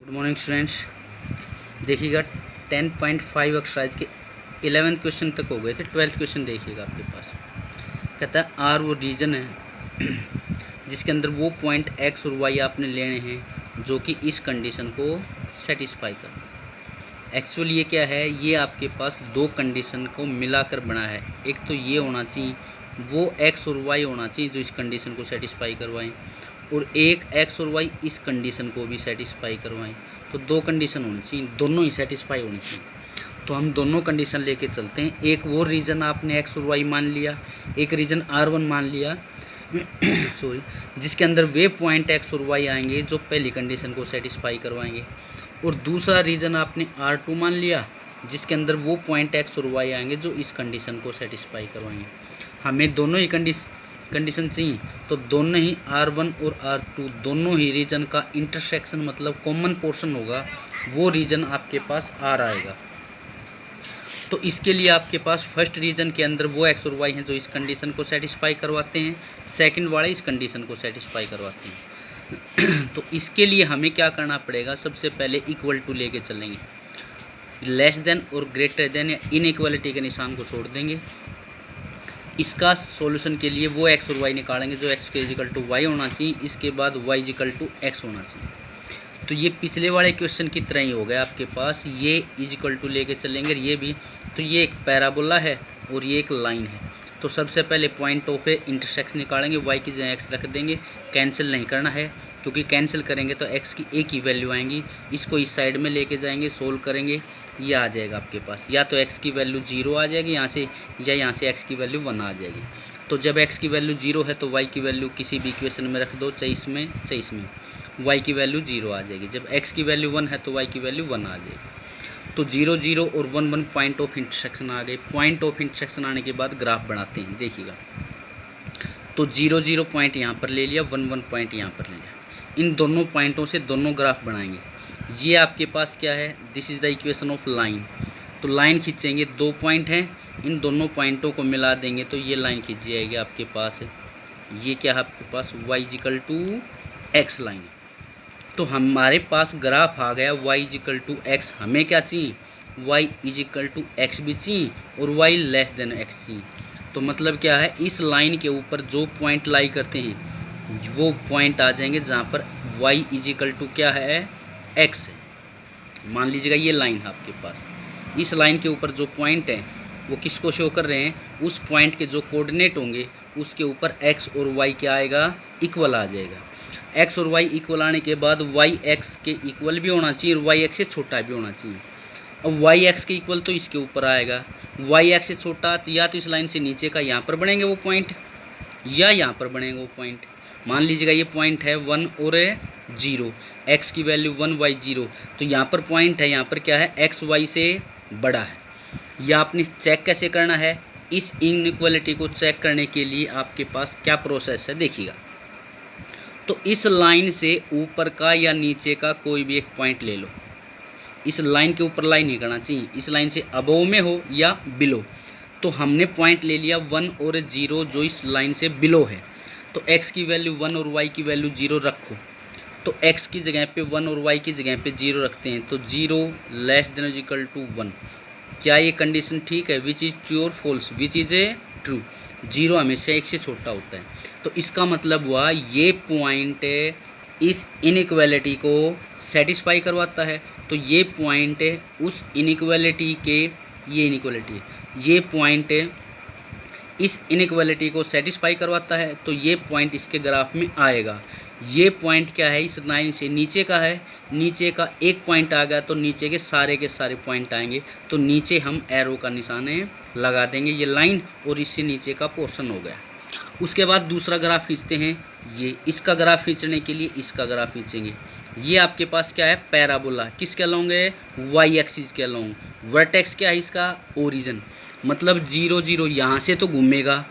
Good morning students. देखिएगा 10.5 exercise के 11th question तक हो गए थे। 12th क्वेश्चन देखिएगा आपके पास। कहता है आर वो रीजन है जिसके अंदर वो पॉइंट एक्स और वाई आपने लेने हैं जो कि इस कंडीशन को सेटिस्फाई कर। एक्चुअली ये क्या है, ये आपके पास दो कंडीशन को मिलाकर बना है। एक तो ये होना चाहिए, वो एक्स और वाई होना चाहिए जो इस कंडीशन को सेटिस्फाई करवाएं, और एक एक्स और वाई इस कंडीशन को भी सेटिस्फाई करवाएं। तो दो कंडीशन होनी चाहिए, दोनों ही सेटिस्फाई होनी चाहिए। तो हम दोनों कंडीशन लेके चलते हैं। एक वो रीजन आपने एक्स और वाई मान लिया, एक रीजन R1 मान लिया सॉरी, जिसके अंदर वे पॉइंट एक्स और वाई आएंगे जो पहली कंडीशन को सेटिस्फाई करवाएंगे। और दूसरा रीजन आपने R2 मान लिया जिसके अंदर वो पॉइंट एक्स और वाई आएंगे जो इस कंडीशन को सेटिस्फाई करवाएंगे। हमें दोनों ही कंडीशन चाहिए, तो दोनों ही R1 और R2 दोनों ही रीजन का इंटरसेक्शन मतलब कॉमन पोर्शन होगा, वो रीजन आपके पास R आएगा। तो इसके लिए आपके पास फर्स्ट रीजन के अंदर वो एक्स और वाई हैं जो इस कंडीशन को सेटिस्फाई करवाते हैं, सेकंड वाले इस कंडीशन को सेटिस्फाई करवाते हैं। तो इसके लिए हमें क्या करना पड़ेगा, सबसे पहले इक्वल टू लेके चलेंगे। लेस देन और ग्रेटर देन या इनइक्वालिटी के निशान को छोड़ देंगे। इसका सॉल्यूशन के लिए वो एक्स और वाई निकालेंगे जो एक्स के इजिकल टू वाई होना चाहिए, इसके बाद वाई इजिकल टू एक्स होना चाहिए। तो ये पिछले वाले क्वेश्चन की तरह ही हो गया आपके पास। ये इजिकल टू लेके चलेंगे, ये भी। तो ये एक पैराबोला है और ये एक लाइन है। तो सबसे पहले पॉइंट ऑफ पे इंटरसेक्शन निकालेंगे, वाई की जगह एक्स रख देंगे। कैंसिल नहीं करना है क्योंकि कैंसिल करेंगे तो एक्स की एक ही वैल्यू आएंगी। इसको इस साइड में लेके जाएंगे, सोल्व करेंगे, ये आ जाएगा आपके पास। या तो एक्स की वैल्यू 0 आ जाएगी यहाँ से, या यहाँ से एक्स की वैल्यू 1 आ जाएगी। तो जब एक्स की वैल्यू 0 है तो वाई की वैल्यू किसी भी इक्वेशन में रख दो, चाहे इसमें चाहे इसमें, वाई की वैल्यू 0 आ जाएगी। जब एक्स की वैल्यू 1 है तो वाई की वैल्यू 1 आ जाएगी। तो 0 0 और 1 1 पॉइंट ऑफ इंटरसेक्शन आ गए। पॉइंट ऑफ इंटरसेक्शन आने के बाद ग्राफ बनाते हैं, देखिएगा। तो 0 0 पॉइंट यहाँ पर ले लिया, 1 1 पॉइंट यहाँ पर ले लिया। इन दोनों पॉइंटों से दोनों ग्राफ बनाएंगे। ये आपके पास क्या है, this is the equation of line. तो लाइन खींचेंगे, दो पॉइंट हैं, इन दोनों पॉइंटों को मिला देंगे तो ये लाइन खींच जाएगी आपके पास। ये क्या है आपके पास, Y is equal to X line. तो हमारे पास ग्राफ आ गया y इजिकल टू एक्स। हमें क्या चाहिए, y इजिकल टू एक्स भी चाहिए और y लेस देन एक्स चाहिए। तो मतलब क्या है, इस लाइन के ऊपर जो पॉइंट लाई करते हैं वो पॉइंट आ जाएंगे जहाँ पर y इजिकल टू क्या है, x है। मान लीजिएगा ये लाइन है आपके पास। इस लाइन के ऊपर जो पॉइंट है वो किसको शो कर रहे हैं, उस पॉइंट के जो कोऑर्डिनेट होंगे उसके ऊपर x और y क्या आएगा, इक्वल आ जाएगा। एक्स और वाई इक्वल आने के बाद वाई एक्स के इक्वल भी होना चाहिए और वाई एक्स से छोटा भी होना चाहिए। अब वाई एक्स के इक्वल तो इसके ऊपर आएगा, वाई एक्स से छोटा तो या तो इस लाइन से नीचे का यहाँ पर बनेंगे वो पॉइंट, या यहाँ पर बनेंगे वो पॉइंट। मान लीजिएगा ये पॉइंट है 1 और 0, एक्स की वैल्यू 1 वाई 0। तो यहाँ पर पॉइंट है, यहाँ पर क्या है, एक्स वाई से बड़ा है। यह आपने चेक कैसे करना है, इस इनइक्वालिटी को चेक करने के लिए आपके पास क्या प्रोसेस है, देखिएगा। तो इस लाइन से ऊपर का या नीचे का कोई भी एक पॉइंट ले लो। इस लाइन के ऊपर लाइन नहीं करना चाहिए, इस लाइन से अबोव में हो या बिलो। तो हमने पॉइंट ले लिया 1 और 0 जो इस लाइन से बिलो है। तो x की वैल्यू 1 और y की वैल्यू 0 रखो। तो x की जगह पे 1 और y की जगह पे 0 रखते हैं। तो 0 लेस देन इक्वल टू 1। क्या ये कंडीशन ठीक है, विच इज़ ट्रू और false, which is a true. 0 हमेशा 1 से छोटा होता है। तो इसका मतलब हुआ ये पॉइंट इस इनइक्वालिटी को सेटिस्फाई करवाता है। तो ये पॉइंट उस इनइक्वालिटी के, ये इनइक्वालिटी है, ये पॉइंट इस इनइक्वालिटी को सेटिस्फाई करवाता है। तो ये पॉइंट इसके ग्राफ में आएगा। ये पॉइंट क्या है, इस लाइन से नीचे का है, नीचे का एक पॉइंट आ गया तो नीचे के सारे पॉइंट आएंगे। तो नीचे हम एरो का निशान लगा देंगे, ये लाइन, और इससे नीचे का पोर्शन हो गया। उसके बाद दूसरा ग्राफ खींचते हैं, ये इसका ग्राफ खींचने के लिए इसका ग्राफ खींचेंगे। ये आपके पास क्या है, पैराबोला, किसके अलोंग है, वाई एक्सिस के अलोंग। वर्टेक्स क्या है इसका, ओरिजिन, मतलब 0 0 यहाँ से तो घूमेगा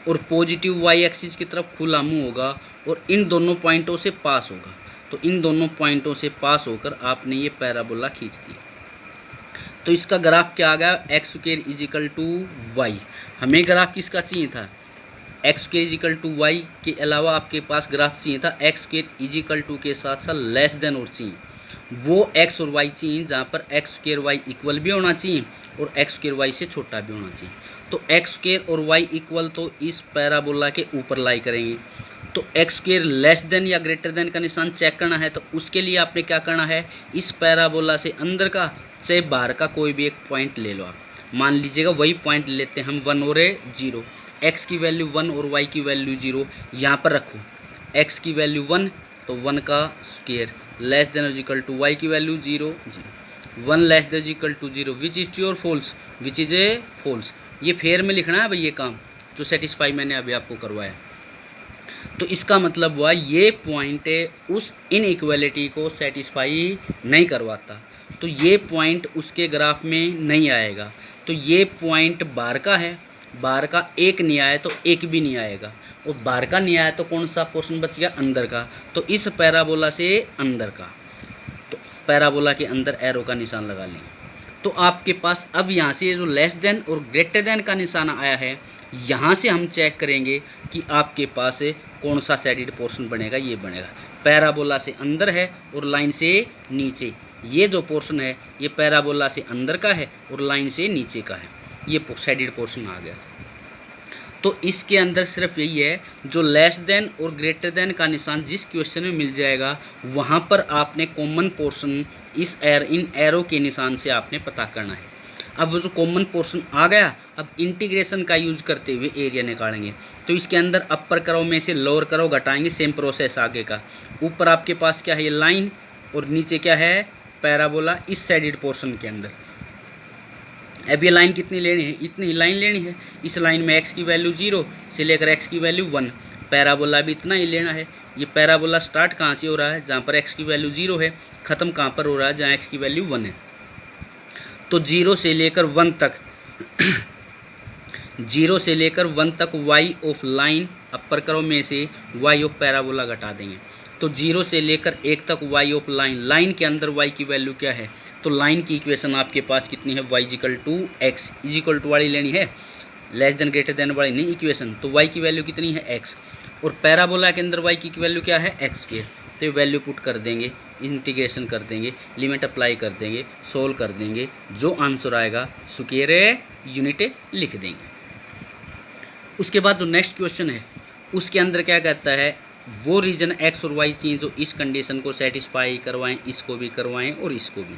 और पॉजिटिव वाई एक्सिस की तरफ खुला मुँह होगा और इन दोनों पॉइंटों से पास होगा। तो इन दोनों पॉइंटों से पास होकर आपने ये पैराबोला खींच दिया। तो इसका ग्राफ क्या आ गया, X square is equal to Y. हमें ग्राफ किसका चाहिए था, X square is equal to Y के अलावा आपके पास ग्राफ चाहिए था एक्स स्क्वायर इजिकल टू के साथ साथ लेस देन और चाहिए। वो एक्स और वाई चाहिए जहाँ पर एक्स स्क्वायर वाई इक्वल भी होना चाहिए और एक्स स्क्वायर वाई से छोटा भी होना चाहिए। तो एक्स स्क्वायर और वाई इक्वल तो इस पैराबोला के ऊपर लाई करेंगे। तो एक्स स्क्वायर लेस देन या ग्रेटर देन का निशान चेक करना है, तो उसके लिए आपने क्या करना है, इस पैराबोला से अंदर का चाहे बाहर का कोई भी एक पॉइंट ले लो आप। मान लीजिएगा वही पॉइंट लेते हैं हम 1 और 0, एक्स की वैल्यू 1 और वाई की वैल्यू 0 यहाँ पर रखो। एक्स की वैल्यू 1 तो 1 का स्क्वायर लेस देन और इक्वल टू वाई की value 0 0, 1 less than equal to 0 which is true और false, which is a false. ये फेयर में लिखना है भाई ये काम जो सेटिस्फाई मैंने अभी आपको करवाया। तो इसका मतलब हुआ ये पॉइंट उस इनइक्वालिटी को सेटिस्फाई नहीं करवाता, तो ये पॉइंट उसके ग्राफ में नहीं आएगा। तो ये पॉइंट बाहर का है, बाहर का एक नहीं आया तो एक भी नहीं आएगा, और बाहर का नहीं आया तो कौन सा पोर्शन बच गया, अंदर का। तो इस पैराबोला से अंदर का, तो पैराबोला के अंदर एरो का निशान लगा लेंगे। तो आपके पास अब यहाँ से जो लेस देन और ग्रेटर देन का निशान आया है, यहाँ से हम चेक करेंगे कि आपके पास कौन सा सैडिड पोर्शन बनेगा। ये बनेगा पैराबोला से अंदर है और लाइन से नीचे। ये जो पोर्शन है ये पैराबोला से अंदर का है और लाइन से नीचे का है, ये सैडिड पोर्शन आ गया। तो इसके अंदर सिर्फ यही है, जो लेस देन और ग्रेटर देन का निशान जिस क्वेश्चन में मिल जाएगा वहाँ पर आपने कॉमन पोर्शन इस इन एरो के निशान से आपने पता करना है। अब वो जो कॉमन पोर्शन आ गया, अब इंटीग्रेशन का यूज करते हुए एरिया निकालेंगे। तो इसके अंदर अपर करो में से लोअर करो घटाएंगे, सेम प्रोसेस आगे का। ऊपर आपके पास क्या है, ये लाइन, और नीचे क्या है, पैराबोला इस साइडेड पोर्शन के अंदर। अब ये लाइन कितनी लेनी है, इतनी ही लाइन लेनी है। इस लाइन में x की वैल्यू 0 से लेकर x की वैल्यू 1, पैराबोला भी इतना ही लेना है। ये पैराबोला स्टार्ट कहाँ से हो रहा है, जहाँ पर x की वैल्यू 0 है, ख़त्म कहाँ पर हो रहा है, जहाँ x की वैल्यू 1 है। तो 0 से लेकर 1 तक 0 से लेकर 1 तक y ऑफ लाइन अपर करो में से y ऑफ पैराबोला घटा देंगे। तो 0 से लेकर 1 तक y ऑफ लाइन, लाइन के अंदर y की वैल्यू क्या है, तो लाइन की इक्वेशन आपके पास कितनी है, y is equal to X is equal to वाली लेनी है, लेस देन ग्रेटर देन वाली नहीं इक्वेशन। तो y की वैल्यू कितनी है, x, और पैराबोला के अंदर y की वैल्यू क्या है, एक्स स्क्वायर। तो ये वैल्यू पुट कर देंगे, इंटीग्रेशन कर देंगे, लिमिट अप्लाई कर देंगे, सोल्व कर देंगे, जो आंसर आएगा स्क्वायर यूनिट लिख देंगे। उसके बाद जो नेक्स्ट क्वेश्चन है उसके अंदर क्या कहता है, वो रीजन एक्स और वाई चाहिए जो इस कंडीशन को सेटिस्फाई करवाएं, इसको भी करवाएं और इसको भी।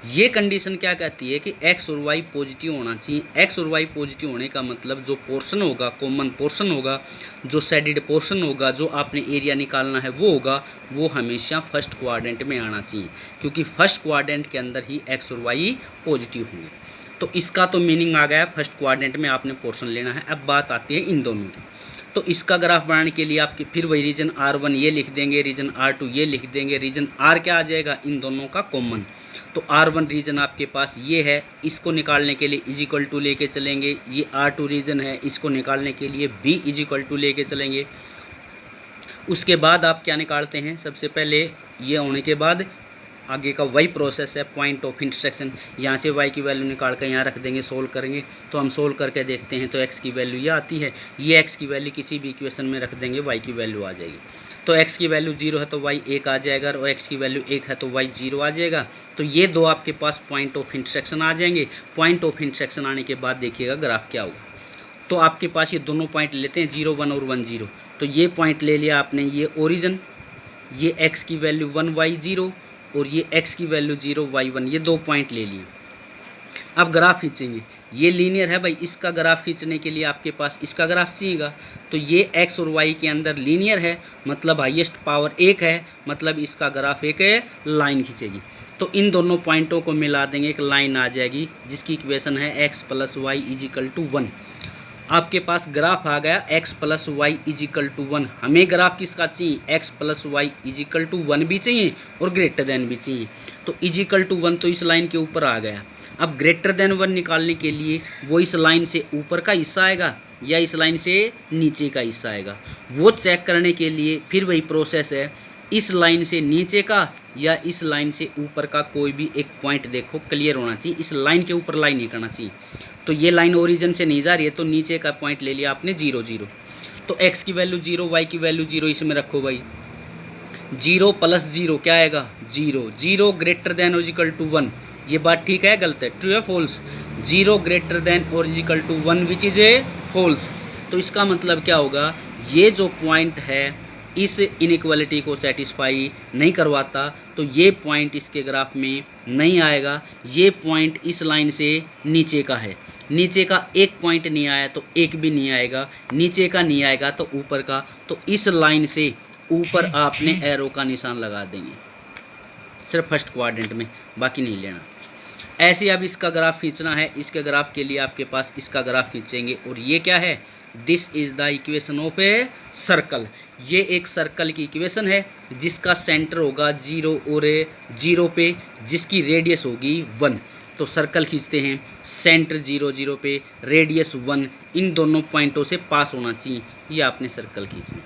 ये कंडीशन क्या कहती है कि एक्स और वाई पॉजिटिव होना चाहिए। एक्स और वाई पॉजिटिव होने का मतलब जो पोर्शन होगा, कॉमन पोर्शन होगा, जो सैडिड पोर्शन होगा, जो आपने एरिया निकालना है वो होगा, वो हमेशा फर्स्ट क्वाड्रेंट में आना चाहिए, क्योंकि फर्स्ट क्वाड्रेंट के अंदर ही एक्स और वाई पॉजिटिव होंगे। तो इसका तो मीनिंग आ गया, फर्स्ट क्वाड्रेंट में आपने पोर्शन लेना है। अब बात आती है इन दोनों की। तो इसका ग्राफ बनाने के लिए आपके फिर वही रीजन R1 ये लिख देंगे, रीजन R2 ये लिख देंगे, रीजन R क्या आ जाएगा, इन दोनों का कॉमन। तो R1 रीजन आपके पास ये है, इसको निकालने के लिए इजिकल टू लेके चलेंगे। ये R2 रीजन है, इसको निकालने के लिए B इजिकल टू लेके चलेंगे। उसके बाद आप क्या निकालते हैं, सबसे पहले ये होने के बाद आगे का वही प्रोसेस है, पॉइंट ऑफ इंटरसेक्शन। यहाँ से y की वैल्यू निकाल कर यहाँ रख देंगे, सोल्व करेंगे। तो हम सोल्व करके देखते हैं, तो x की वैल्यू ये आती है, ये x की वैल्यू किसी भी इक्वेशन में रख देंगे, y की वैल्यू आ जाएगी। तो x की वैल्यू 0 है तो y 1 आ जाएगा, और x की वैल्यू 1 है तो y 0 आ जाएगा। तो ये दो आपके पास पॉइंट ऑफ इंटरसेक्शन आ जाएंगे। पॉइंट ऑफ इंटरसेक्शन आने के बाद देखिएगा ग्राफ क्या होगा। तो आपके पास ये दोनों पॉइंट लेते हैं, 0 1 और 1 0। तो ये पॉइंट ले लिया आपने, ये ओरिजिन, ये x की वैल्यू 1 y 0 और ये x की वैल्यू 0 y 1, ये दो पॉइंट ले लिए। अब ग्राफ खींचेंगे, ये लीनियर है भाई, इसका ग्राफ खींचने के लिए आपके पास इसका ग्राफ चाहिएगा। तो ये x और y के अंदर लीनियर है, मतलब हाईएस्ट पावर 1 है, मतलब इसका ग्राफ एक लाइन खींचेगी। तो इन दोनों पॉइंटों को मिला देंगे, एक लाइन आ जाएगी जिसकी इक्वेशन है x plus Y is equal to 1। आपके पास ग्राफ आ गया x plus Y is equal to 1। हमें ग्राफ किसका चाहिए, x plus Y is equal to 1 भी चाहिए और ग्रेटर देन भी चाहिए। तो इजिकल टू 1 तो इस लाइन के ऊपर आ गया। अब ग्रेटर देन 1 निकालने के लिए वो इस लाइन से ऊपर का हिस्सा आएगा या इस लाइन से नीचे का हिस्सा आएगा, वो चेक करने के लिए फिर वही प्रोसेस है, इस लाइन से नीचे का या इस लाइन से ऊपर का कोई भी एक पॉइंट देखो क्लियर होना चाहिए। इस लाइन के ऊपर लाइन नहीं करना चाहिए। तो ये लाइन ओरिजिन से नहीं जा रही है, तो नीचे का पॉइंट ले लिया आपने 0 0। तो x की वैल्यू 0, y की वैल्यू 0 इसमें रखो भाई। जीरो प्लस जीरो क्या आएगा, जीरो। जीरो ग्रेटर देन और इक्वल टू 1, ये बात ठीक है गलत है, ट्रू है फॉल्स। जीरो ग्रेटर देन और equal to 1 which is a false. तो इसका मतलब क्या होगा, ये जो पॉइंट है इस इनइक्वालिटी को सेटिस्फाई नहीं करवाता, तो ये पॉइंट इसके ग्राफ में नहीं आएगा। ये पॉइंट इस लाइन से नीचे का है, नीचे का एक पॉइंट नहीं आया तो एक भी नहीं आएगा, नीचे का नहीं आएगा तो ऊपर का, तो इस लाइन से ऊपर आपने एरो का निशान लगा देंगे सिर्फ फर्स्ट क्वाड्रेंट में, बाकी नहीं लेना। ऐसे अब इसका ग्राफ खींचना है, इसके ग्राफ के लिए आपके पास इसका ग्राफ खींचेंगे, और ये क्या है, this is the equation of a circle. ये एक सर्कल की इक्वेशन है जिसका सेंटर होगा 0 और 0 पे, जिसकी रेडियस होगी 1। तो सर्कल खींचते हैं, सेंटर 0 0 पे, रेडियस 1, इन दोनों पॉइंटों से पास होना चाहिए, ये आपने सर्कल खींचना।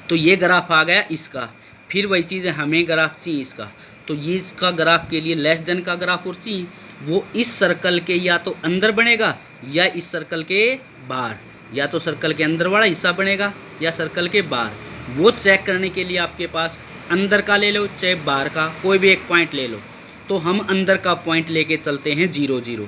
तो ये ग्राफ आ गया इसका। फिर वही चीज़ है, हमें ग्राफ चाहिए इसका, तो ये इसका ग्राफ के लिए लेस देन का ग्राफ और चाहिए, वो इस सर्कल के या तो अंदर बनेगा या इस सर्कल के बाहर, या तो सर्कल के अंदर वाला हिस्सा बनेगा या सर्कल के बाहर। वो चेक करने के लिए आपके पास अंदर का ले लो चाहे बाहर का, कोई भी एक पॉइंट ले लो। तो हम अंदर का पॉइंट लेके चलते हैं 0 0,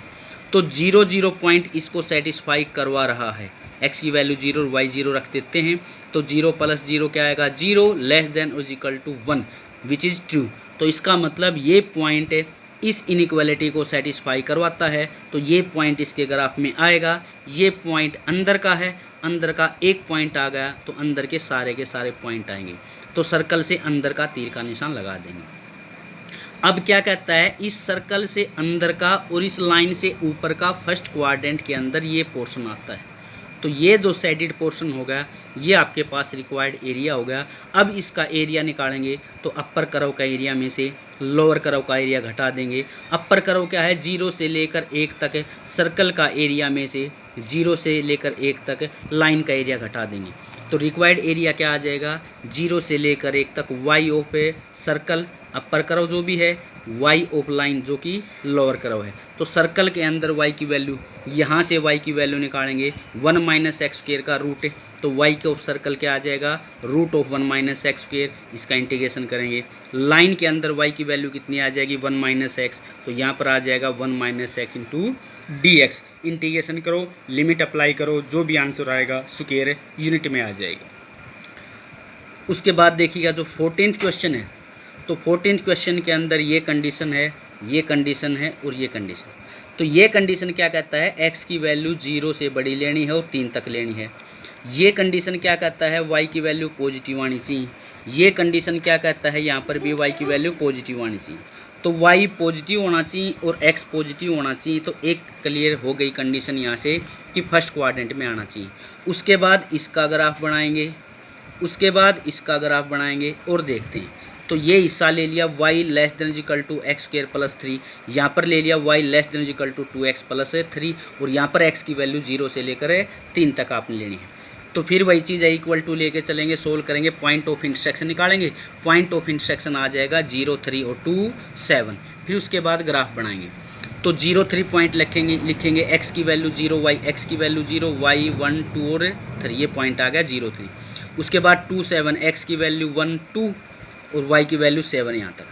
तो 0 0 पॉइंट इसको सेटिस्फाई करवा रहा है। x की वैल्यू 0 और y 0 रख देते हैं, तो 0 प्लस 0 क्या आएगा, 0 लेस देन और equal to 1 which is true. तो इसका मतलब ये पॉइंट इस इनइक्वालिटी को सेटिस्फाई करवाता है, तो ये पॉइंट इसके ग्राफ में आएगा। ये पॉइंट अंदर का है, अंदर का एक पॉइंट आ गया तो अंदर के सारे पॉइंट आएंगे, तो सर्कल से अंदर का तीर का निशान लगा देंगे। अब क्या कहता है, इस सर्कल से अंदर का और इस लाइन से ऊपर का फर्स्ट क्वाड्रेंट के अंदर ये पोर्शन आता है, तो ये जो शेडेड पोर्शन हो गया ये आपके पास रिक्वायर्ड एरिया हो गया। अब इसका एरिया निकालेंगे तो अपर कर्व का एरिया में से लोअर कर्व का एरिया घटा देंगे। अपर कर्व क्या है, 0 से लेकर 1 तक सर्कल का एरिया में से 0 से लेकर 1 तक लाइन का एरिया घटा देंगे, तो रिक्वायर्ड एरिया क्या आ जाएगा, 0 से लेकर 1 तक Y of a circle, upper curve जो भी है, वाई ऑफ लाइन जो कि लोअर कर्व है। तो सर्कल के अंदर वाई की वैल्यू, यहाँ से वाई की वैल्यू निकालेंगे 1 माइनस एक्स स्क्वायर का रूट है, तो वाई के ऑफ सर्कल क्या आ जाएगा, root of 1 minus X square. इसका इंटीग्रेशन करेंगे, लाइन के अंदर वाई की वैल्यू कितनी आ जाएगी, 1 माइनस एक्स, तो यहाँ पर आ जाएगा 1 minus x into D x. Integration करो, लिमिट अप्लाई करो, जो भी आंसर आएगा स्क्वायर यूनिट में आ जाएगा। उसके बाद देखिएगा जो 14th क्वेश्चन है, तो 14th क्वेश्चन के अंदर ये कंडीशन है, ये कंडीशन है और ये कंडीशन। तो ये कंडीशन क्या कहता है, x की वैल्यू 0 से बड़ी लेनी है और 3 तक लेनी है। ये कंडीशन क्या कहता है, y की वैल्यू पॉजिटिव आनी चाहिए। ये कंडीशन क्या कहता है, यहाँ पर भी y की वैल्यू पॉजिटिव आनी चाहिए। तो y पॉजिटिव होना चाहिए और x पॉजिटिव होना चाहिए, तो एक क्लियर हो गई कंडीशन यहाँ से कि फर्स्ट क्वाड्रेंट में आना चाहिए। उसके बाद इसका ग्राफ बनाएंगे, उसके बाद इसका ग्राफ बनाएंगे और देखते हैं। तो ये हिस्सा ले लिया y less than equal to X square plus 3, यहाँ पर ले लिया y less than equal to 2x plus 3, और यहाँ पर x की वैल्यू 0 से लेकर 3 तक आपने लेनी है। तो फिर वही चीज़ है, इक्वल टू लेके चलेंगे, सोल्व करेंगे, पॉइंट ऑफ इंटरसेक्शन निकालेंगे। पॉइंट ऑफ इंटरसेक्शन आ जाएगा 0 3 और 2 7। फिर उसके बाद ग्राफ बनाएंगे, तो 0 3 पॉइंट लिखेंगे x की वैल्यू 0, y x की वैल्यू 0, y 1 2 और 3, ये पॉइंट आ गया 0 3। उसके बाद 2 7, x की वैल्यू 1 2 और y की वैल्यू 7 यहाँ तक।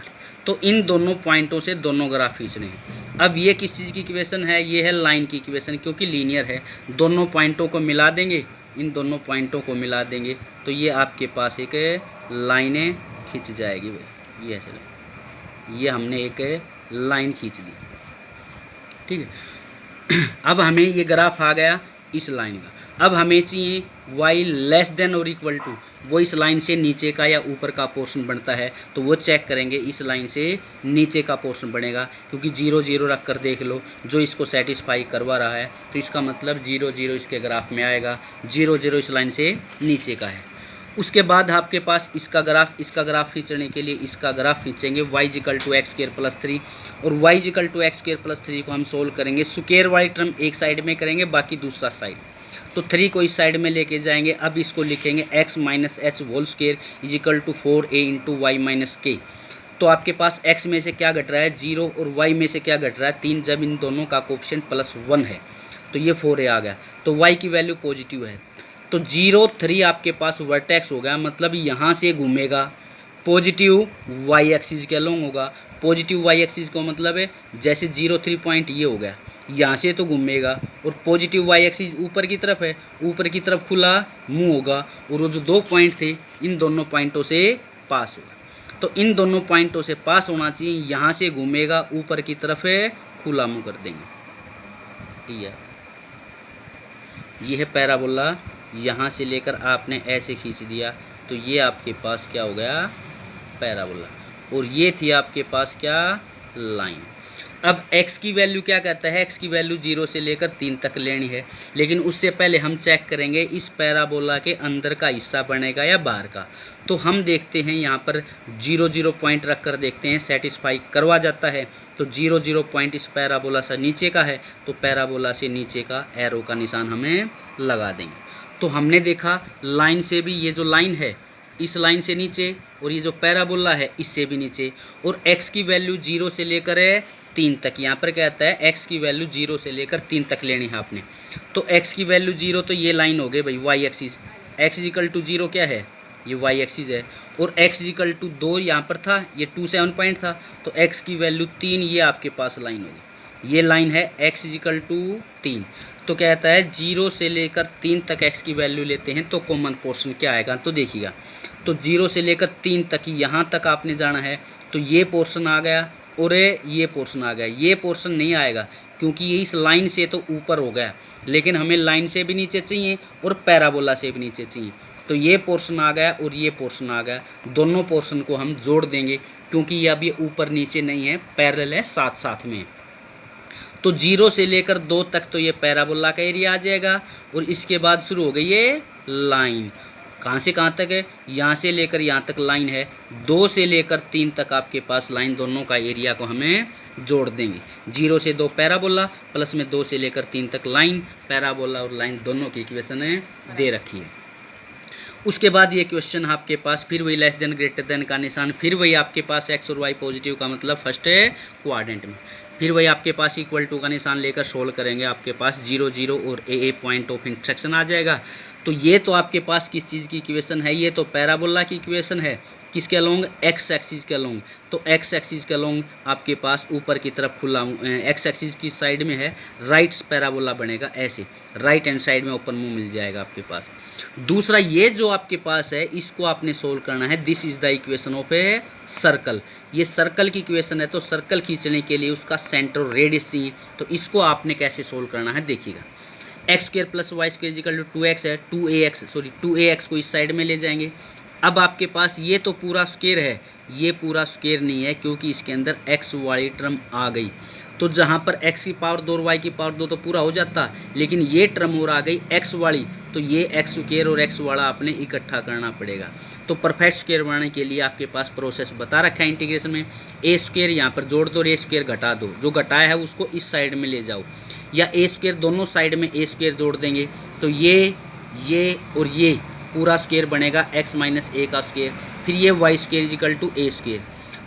तो इन दोनों पॉइंटों से दोनों ग्राफ खींचने हैं। अब ये किस चीज़ की इक्वेशन है, ये है लाइन की इक्वेशन, क्योंकि लीनियर है। दोनों पॉइंटों को मिला देंगे, इन दोनों पॉइंटों को मिला देंगे तो ये आपके पास एक लाइनें खींच जाएगी भाई, ये ऐसे, ये हमने एक लाइन खींच दी, ठीक है। अब हमें ये ग्राफ आ गया इस लाइन का। अब हमें चाहिए y लेस देन और इक्वल टू, वो इस लाइन से नीचे का या ऊपर का पोर्शन बनता है, तो वो चेक करेंगे, इस लाइन से नीचे का पोर्शन बनेगा, क्योंकि 0 0 रख कर देख लो जो इसको सेटिस्फाई करवा रहा है, तो इसका मतलब 0 0 इसके ग्राफ में आएगा, 0 0 इस लाइन से नीचे का है। उसके बाद आपके पास इसका ग्राफ खींचने के लिए इसका ग्राफ खींचेंगे, y equal to X square plus 3, और y equal to X square plus 3 को हम सोल्व करेंगे, स्क्वायर वाली टर्म एक साइड में करेंगे, बाकी दूसरा साइड, तो 3 को इस साइड में लेके जाएंगे। अब इसको लिखेंगे x minus H whole square is equal to 4a into Y minus K. तो आपके पास x में से क्या घट रहा है 0 और y में से क्या घट रहा है 3, जब इन दोनों का कोएफिशिएंट +1 है तो ये 4a आ गया, तो y की वैल्यू पॉजिटिव है। तो 0 3 आपके पास वर्टेक्स हो गया, मतलब यहाँ से घूमेगा पॉजिटिव वाई एक्सिस के अलोंग होगा। पॉजिटिव वाई एक्सिस का मतलब है जैसे 0 3 पॉइंट ये हो गया, यहाँ से तो घूमेगा और पॉजिटिव वाई एक्सिस ऊपर की तरफ है, ऊपर की तरफ खुला मुंह होगा और वो जो 2 पॉइंट थे इन दोनों पॉइंटों से पास होगा। तो इन दोनों पॉइंटों से पास होना चाहिए, यहाँ से घूमेगा ऊपर की तरफ है, खुला मुंह कर देंगे। ये है पैराबोला, यहाँ से लेकर आपने ऐसे खींच दिया तो ये आपके पास क्या हो गया, पैराबोला। और ये थी आपके पास क्या, लाइन। अब x की वैल्यू क्या कहता है, x की वैल्यू 0 से लेकर 3 तक लेनी है, लेकिन उससे पहले हम चेक करेंगे इस पैराबोला के अंदर का हिस्सा बनेगा या बाहर का। तो हम देखते हैं यहाँ पर 0 0 पॉइंट रख कर देखते हैं सेटिस्फाई करवा जाता है। तो 0 0 पॉइंट इस पैराबोला से नीचे का है, तो पैराबोला से नीचे का एरो का निशान हमें लगा देंगे। तो हमने देखा लाइन से भी, ये जो लाइन है इस लाइन से नीचे और ये जो पैराबोला है इससे भी नीचे, और x की वैल्यू 0 से लेकर 3 तक, यहाँ पर कहता है x की वैल्यू 0 से लेकर 3 तक लेनी है आपने। तो x की वैल्यू 0 तो ये लाइन हो गई भाई y axis, x equal to 0 क्या है, ये y एक्सिस है, और x इक्वल टू 2 यहाँ पर था, ये 27 पॉइंट था, तो x की वैल्यू 3, ये आपके पास लाइन होगी, ये लाइन है x इक्वल टू 3। तो कहता है 0 से लेकर 3 तक x की वैल्यू लेते हैं तो कॉमन पोर्शन क्या आएगा, तो देखिएगा। तो 0 से लेकर 3 तक यहाँ तक आपने जाना है, तो ये पोर्शन आ गया और ये पोर्शन आ गया। ये पोर्शन नहीं आएगा क्योंकि ये इस लाइन से तो ऊपर हो गया, लेकिन हमें लाइन से भी नीचे चाहिए और पैराबोला से भी नीचे चाहिए। तो ये पोर्शन आ गया और ये पोर्शन आ गया, दोनों पोर्शन को हम जोड़ देंगे क्योंकि ये अभी ऊपर नीचे नहीं है, पैरेलल है, साथ साथ में। तो 0 से लेकर 2 तक तो ये पैराबोला का एरिया आ जाएगा, और इसके बाद शुरू हो गई ये लाइन। कहाँ से कहाँ तक है, यहाँ से लेकर यहाँ तक लाइन है, 2 से लेकर 3 तक आपके पास लाइन, दोनों का एरिया को हमें जोड़ देंगे। 0 से 2 पैराबोला प्लस में 2 से लेकर 3 तक लाइन, पैराबोला और लाइन दोनों की इक्वेशन दे रखी है। उसके बाद ये क्वेश्चन आपके पास फिर वही लेस देन ग्रेटर देन का निशान, फिर वही आपके पास x और y पॉजिटिव का मतलब फर्स्ट क्वाड्रेंट में, फिर वही आपके पास इक्वल टू का निशान लेकर सोल्व करेंगे, आपके पास 0 0 और a पॉइंट ऑफ इंटरसेक्शन आ जाएगा। तो ये तो आपके पास किस चीज़ की इक्वेशन है, ये तो पैराबोला की इक्वेशन है, किसके अलोंग, x एक्सिस के अलोंग। तो x एक्सिस के अलोंग आपके पास ऊपर की तरफ खुला, x एक्सिस की साइड में है, राइट पैराबोला बनेगा ऐसे, राइट हैंड साइड में ओपन मुंह मिल जाएगा आपके पास। दूसरा ये जो आपके पास है इसको आपने सोल्व करना है, this is the equation of a circle. ये सर्कल की इक्वेशन है, तो सर्कल खींचने के लिए उसका सेंटर रेडियस चाहिए, तो इसको आपने कैसे सोल्व करना है देखिएगा। X square plus Y square equal to 2x है, 2ax को इस साइड में ले जाएंगे। अब आपके पास ये तो पूरा स्क्वायर है, ये पूरा स्क्वायर नहीं है क्योंकि इसके अंदर x वाली टर्म आ गई। तो जहाँ पर x की पावर 2 और y की पावर 2 तो पूरा हो जाता, लेकिन ये टर्म और आ गई x वाली, तो ये x स्क्वायर और x वाला आपने इकट्ठा करना पड़ेगा। तो परफेक्ट स्क्वायर बनाने के लिए आपके पास प्रोसेस बता रखा है इंटीग्रेशन में, ए स्क्वायर यहाँ पर जोड़ दो और ए स्क्वायर घटा दो, जो घटाया है उसको इस साइड में ले जाओ, या ए स्क्वायर दोनों साइड में ए स्क्वायर जोड़ देंगे, तो ये और ये पूरा स्क्वायर बनेगा x माइनस ए का स्क्वायर, फिर ये Y square is equal to A square.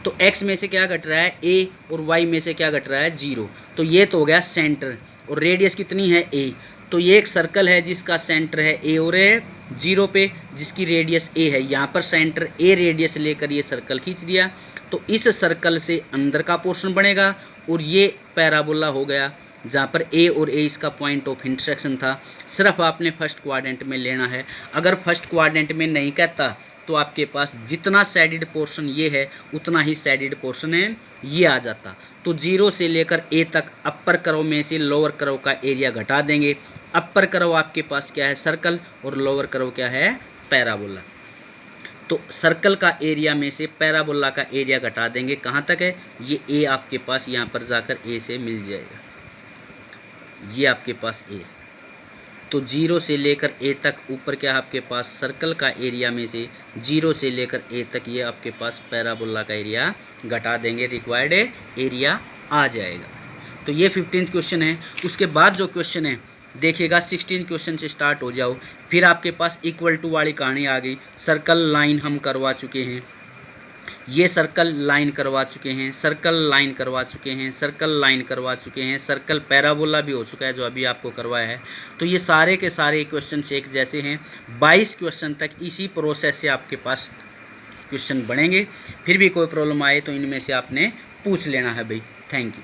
तो x में से क्या घट रहा है a, और y में से क्या घट रहा है 0। तो ये तो हो गया सेंटर, और रेडियस कितनी है a। तो ये एक सर्कल है जिसका सेंटर है a और 0 पे, जिसकी रेडियस a है। यहाँ पर सेंटर a रेडियस लेकर ये सर्कल खींच दिया, तो इस सर्कल से अंदर का पोर्शन बनेगा, और ये पैराबोला हो गया जहाँ पर a और a इसका पॉइंट ऑफ इंटरसेक्शन था। सिर्फ आपने फर्स्ट क्वाड्रेंट में लेना है, अगर फर्स्ट क्वाड्रेंट में नहीं कहता तो आपके पास जितना सैडिड पोर्शन ये है उतना ही सैडिड पोर्शन है ये आ जाता। तो 0 से लेकर a तक अपर कर्व में से लोअर कर्व का एरिया घटा देंगे। अपर कर्व आपके पास क्या है, सर्कल, और लोअर कर्व क्या है, पैराबोला। तो सर्कल का एरिया में से पैराबोला का एरिया घटा देंगे, कहाँ तक है, ये a आपके पास यहाँ पर जाकर a से मिल जाएगा, ये आपके पास a। तो 0 से लेकर a तक ऊपर क्या आपके पास सर्कल का एरिया में से 0 से लेकर a तक ये आपके पास पैराबोला का एरिया घटा देंगे, रिक्वायर्ड एरिया आ जाएगा। तो ये 15th क्वेश्चन है। उसके बाद जो क्वेश्चन है देखिएगा 16 क्वेश्चन से स्टार्ट हो जाओ, फिर आपके पास इक्वल टू वाली कहानी आ गई। सर्कल लाइन हम करवा चुके हैं, ये सर्कल लाइन करवा चुके हैं, सर्कल लाइन करवा चुके हैं, सर्कल लाइन करवा चुके हैं, सर्कल पैराबोला भी हो चुका है जो अभी आपको करवाया है। तो ये सारे के सारे क्वेश्चन एक जैसे हैं। 22 क्वेश्चन तक इसी प्रोसेस से आपके पास क्वेश्चन बढ़ेंगे। फिर भी कोई प्रॉब्लम आए तो इनमें से आपने पूछ लेना है भाई। Thank you.